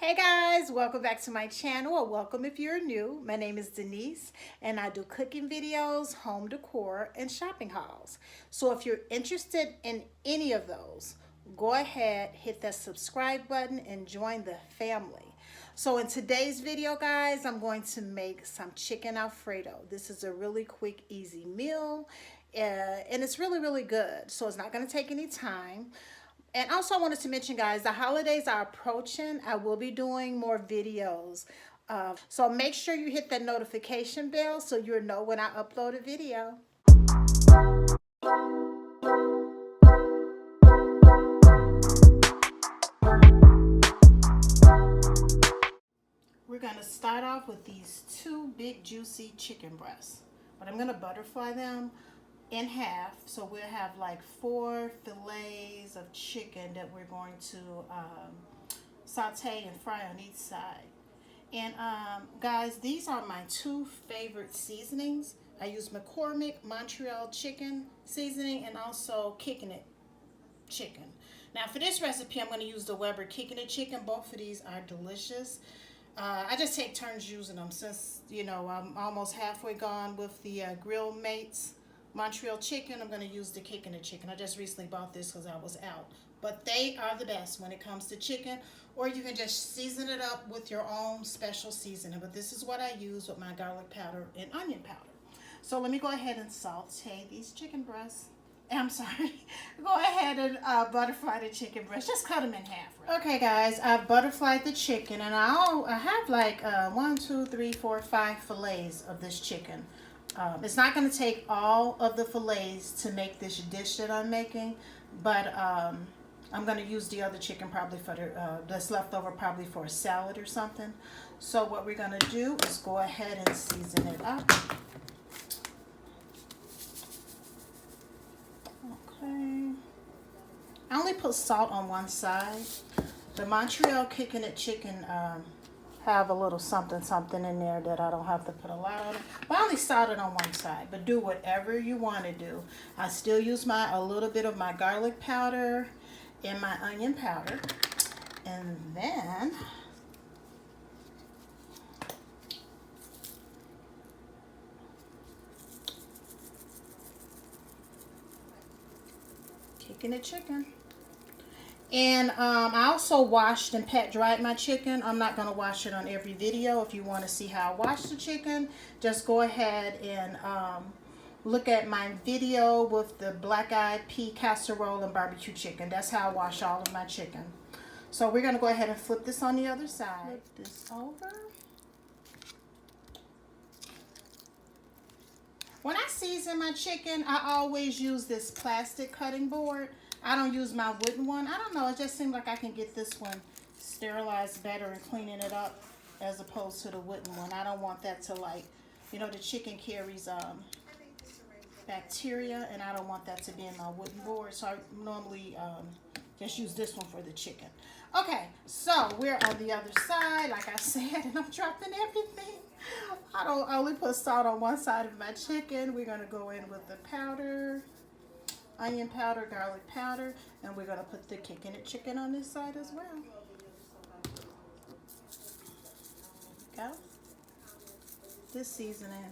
Hey guys, welcome back to my channel, or welcome if you're new. My name is Denise and I do cooking videos, home decor, and shopping hauls. So if you're interested in any of those, go ahead, hit that subscribe button and join the family. So in today's video, guys, I'm going to make some chicken Alfredo. This is a really quick, easy meal, and it's really good. So it's not going to take any time. And also I wanted to mention, guys, the holidays are approaching. I will be doing more videos. So make sure you hit that notification bell so you'll know when I upload a video. We're going to start off with these two big juicy chicken breasts. But I'm going to butterfly them in half, so we'll have like 4 fillets of chicken that we're going to saute and fry on each side. And guys, these are my 2 favorite seasonings. I use McCormick Montreal chicken seasoning and also Kicking It chicken. Now for this recipe, I'm going to use the Weber Kicking It chicken. Both of these are delicious. I just take turns using them since, you know, I'm almost halfway gone with the Grill Mates Montreal chicken. I'm going to use the Kicking It chicken. I just recently bought this because I was out. But they are the best when it comes to chicken. Or you can just season it up with your own special seasoning. But this is what I use with my garlic powder and onion powder. So let me go ahead and saute these chicken breasts. I'm sorry. Go ahead and butterfly the chicken breast. Just cut them in half. Right? Okay, guys. I've butterflied the chicken, and I have like 1, 2, 3, 4, 5 fillets of this chicken. It's not going to take all of the fillets to make this dish that I'm making, but I'm going to use the other chicken probably for that's left over probably for a salad or something. So what we're going to do is go ahead and season it up. Okay. I only put salt on one side. The Montreal Kicking It chicken have a little something in there that I don't have to put a lot on it. But I only started on one side. But do whatever you want to do. I still use a little bit of my garlic powder and my onion powder. And then Kicking It chicken. And I also washed and pat dried my chicken. I'm not going to wash it on every video. If you want to see how I wash the chicken, just go ahead and look at my video with the black-eyed pea casserole and barbecue chicken. That's how I wash all of my chicken. So we're going to go ahead and flip this on the other side. Flip this over. When I season my chicken, I always use this plastic cutting board. I don't use my wooden one. I don't know. It just seems like I can get this one sterilized better and cleaning it up as opposed to the wooden one. I don't want that to, like, you know, the chicken carries bacteria, and I don't want that to be in my wooden board. So I normally just use this one for the chicken. Okay, so we're on the other side, like I said, and I'm dropping everything. I only put salt on one side of my chicken. We're going to go in with the powder. Onion powder, garlic powder, and we're going to put the Kicking It chicken on this side as well. Go. This seasoning.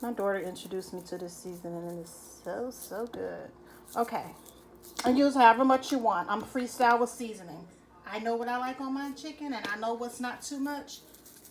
My daughter introduced me to this seasoning, and it's so good. Okay. And use however much you want. I'm freestyle with seasoning. I know what I like on my chicken, and I know what's not too much.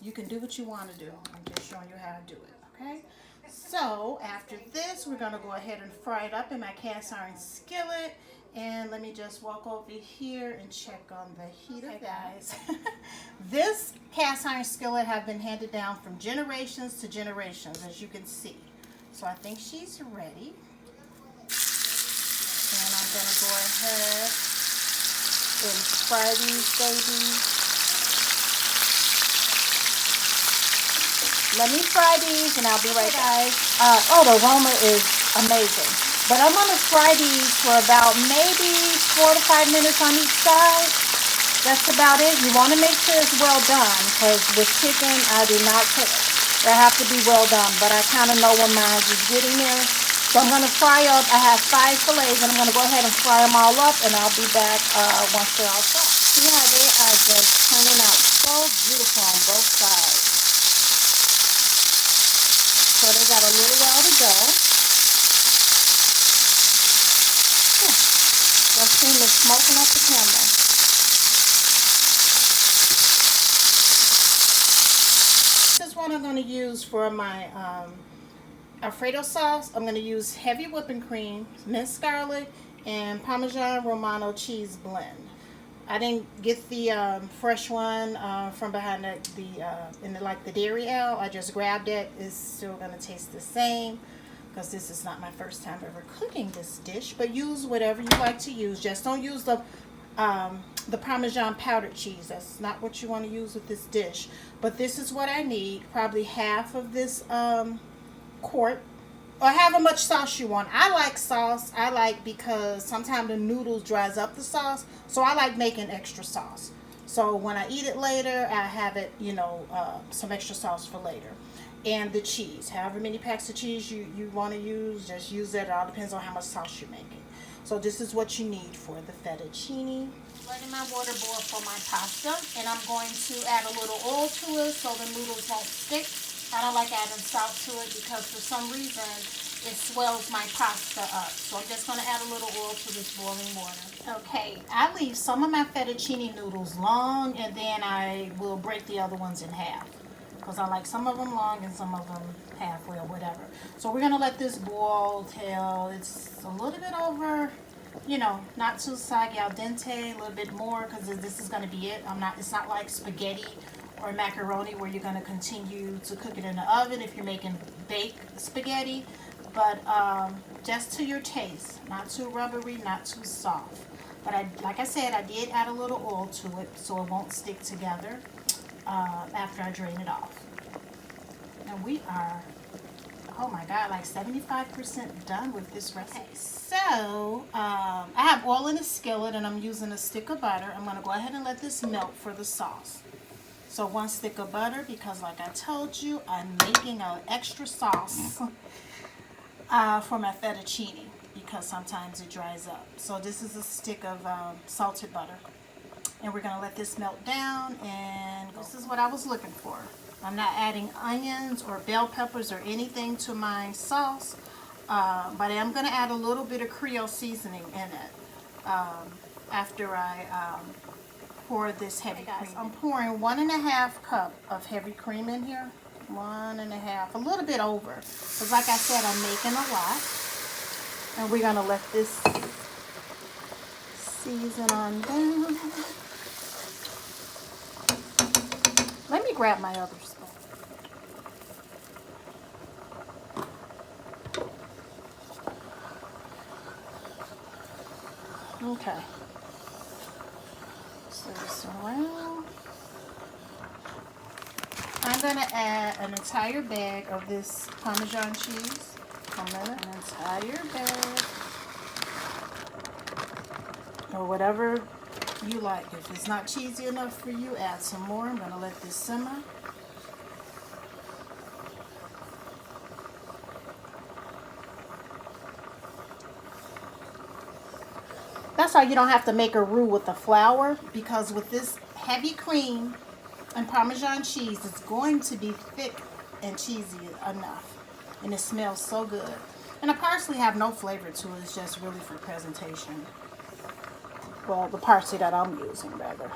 You can do what you want to do. I'm just showing you how to do it, okay? So after this, we're going to go ahead and fry it up in my cast iron skillet. And let me just walk over here and check on the heat. Okay, guys. This cast iron skillet have been handed down from generations to generations, as you can see. So I think she's ready. And I'm going to go ahead and fry these babies. Let me fry these and I'll be right back. Oh, the aroma is amazing. But I'm going to fry these for about maybe 4 to 5 minutes on each side. That's about it. You want to make sure it's well done, because with chicken, I do not cook. They have to be well done, but I kind of know when mine is getting there. So I'm going to fry up. I have 5 fillets, and I'm going to go ahead and fry them all up, and I'll be back once they're all fried. Yeah, they are just turning out so beautiful on both sides. So they got a little while to go. That steam is smoking up the camera. This is what I'm going to use for my Alfredo sauce. I'm going to use heavy whipping cream, minced garlic, and Parmesan Romano cheese blend. I didn't get the fresh one from behind like the dairy aisle. I just grabbed it. It's still going to taste the same because this is not my first time ever cooking this dish. But use whatever you like to use. Just don't use the Parmesan powdered cheese. That's not what you want to use with this dish. But this is what I need. Probably half of this quart, or however much sauce you want. I like sauce. I like because sometimes the noodles dries up the sauce, so I like making extra sauce. So when I eat it later, I have it, some extra sauce for later. And the cheese, however many packs of cheese you want to use, just use it. It all depends on how much sauce you're making. So this is what you need for the fettuccine. Letting my water boil for my pasta, and I'm going to add a little oil to it so the noodles won't stick. I don't like adding salt to it because for some reason it swells my pasta up. So I'm just going to add a little oil to this boiling water. Okay, I leave some of my fettuccine noodles long, and then I will break the other ones in half because I like some of them long and some of them halfway or whatever. So we're going to let this boil till it's a little bit over, not too soggy, al dente, a little bit more, because this is going to be it. It's not like spaghetti or macaroni where you're going to continue to cook it in the oven if you're making baked spaghetti, but just to your taste, not too rubbery, not too soft. But like I said, I did add a little oil to it so it won't stick together after I drain it off. And we are, oh my God, like 75% done with this recipe. Okay, so I have oil in a skillet and I'm using a stick of butter. I'm going to go ahead and let this melt for the sauce. So 1 stick of butter, because like I told you, I'm making an extra sauce for my fettuccine because sometimes it dries up. So this is a stick of salted butter. And we're going to let this melt down, and this is what I was looking for. I'm not adding onions or bell peppers or anything to my sauce, but I am going to add a little bit of Creole seasoning in it after I pour this heavy cream. I'm pouring 1.5 cup of heavy cream in here. 1.5, a little bit over. Because like I said, I'm making a lot. And we're going to let this season on down. Let me grab my other spoon. Okay. Stir this around. I'm going to add an entire bag of this Parmesan cheese. An entire bag. Or whatever you like. If it's not cheesy enough for you, add some more. I'm going to let this simmer. That's why you don't have to make a roux with the flour, because with this heavy cream and Parmesan cheese, it's going to be thick and cheesy enough. And it smells so good. And the parsley have no flavor to it. It's just really for presentation. Well, the parsley that I'm using, rather.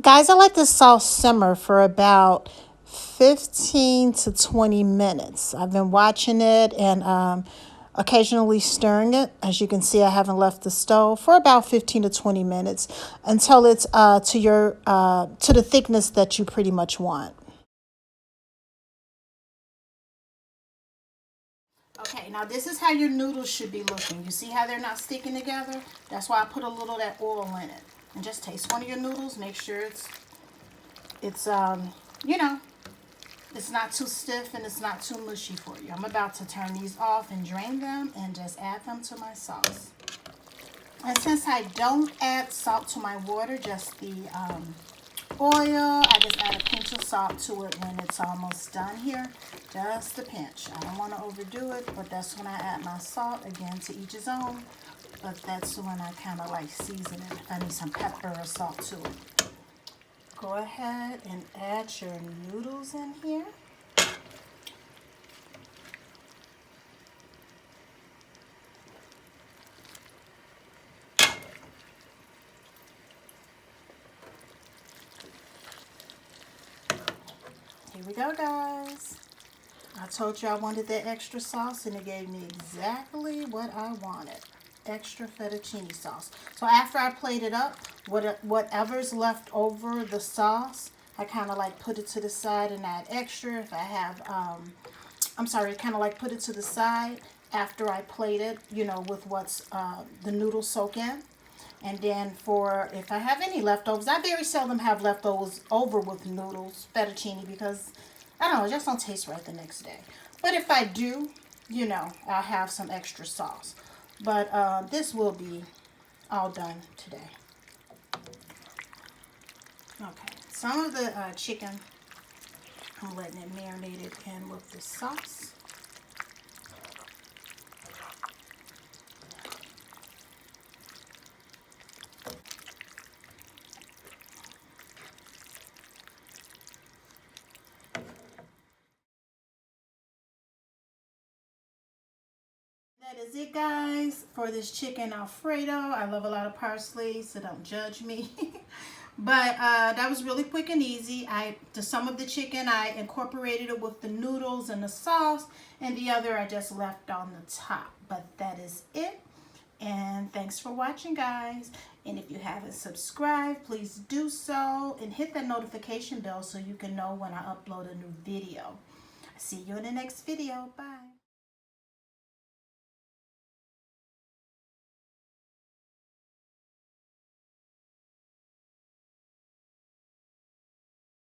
Guys, I let this sauce simmer for about 15 to 20 minutes. I've been watching it and occasionally stirring it. As you can see, I haven't left the stove for about 15 to 20 minutes until it's to the thickness that you pretty much want. Okay, now this is how your noodles should be looking. You see how they're not sticking together? That's why I put a little of that oil in it. And just taste one of your noodles. Make sure it's it's not too stiff and it's not too mushy for you. I'm about to turn these off and drain them and just add them to my sauce. And since I don't add salt to my water, just the oil, I just add a pinch of salt to it when it's almost done here. Just a pinch. I don't want to overdo it, but that's when I add my salt. Again, to each his own. but that's when I kind of like season it. I need some pepper or salt to it. Go ahead and add your noodles in here. Here we go, guys. I told you I wanted that extra sauce, and it gave me exactly what I wanted. Extra fettuccine sauce. So after I plated up, whatever's left over the sauce, I kind of like put it to the side and add extra. If I have, kind of like put it to the side after I plate it, you know, with what's the noodles soak in. And then for, if I have any leftovers, I very seldom have leftovers over with noodles, fettuccine, because, I don't know, it just don't taste right the next day. But if I do, you know, I'll have some extra sauce. But this will be all done today. Okay, some of the chicken, I'm letting it marinate it in with the sauce. That is it, guys, for this chicken Alfredo. I love a lot of parsley, so don't judge me. But that was really quick and easy. Some of the chicken, I incorporated it with the noodles and the sauce, and the other I just left on the top. But that is it. And thanks for watching, guys. And if you haven't subscribed, please do so. And hit that notification bell so you can know when I upload a new video. See you in the next video. Bye.